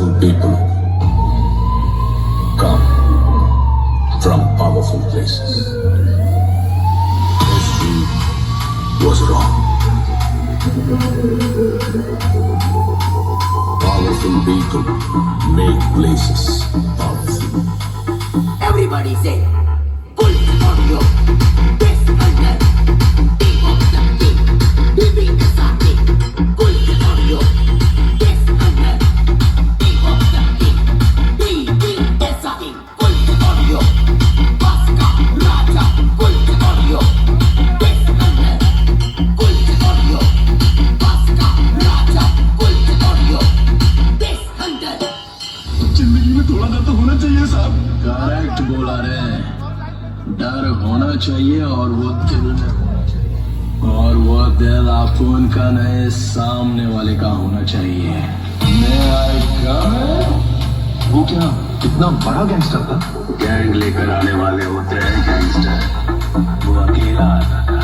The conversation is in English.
Powerful people come from powerful places. History was wrong. Powerful people make places powerful. Everybody say, pull the audio. This under. Deep of the deep. Living the something. Pull the audio. This under. Deep of the deep. Living the something. Pull the audio. Vasca Raja. Pull the audio. This under. Pull the audio. Vasca Raja. Pull the audio. This under. जिंदगी में थोड़ा डर तो होना चाहिए साहब। Correct बोला रे, डर होना चाहिए और वो दिल अपुन का नहीं सामने वाले का होना चाहिए। वो क्या कितना बड़ा गैंगस्टर था? गैंग लेकर आने वाले होते हैं गैंगस्टर। वो अकेला आता था।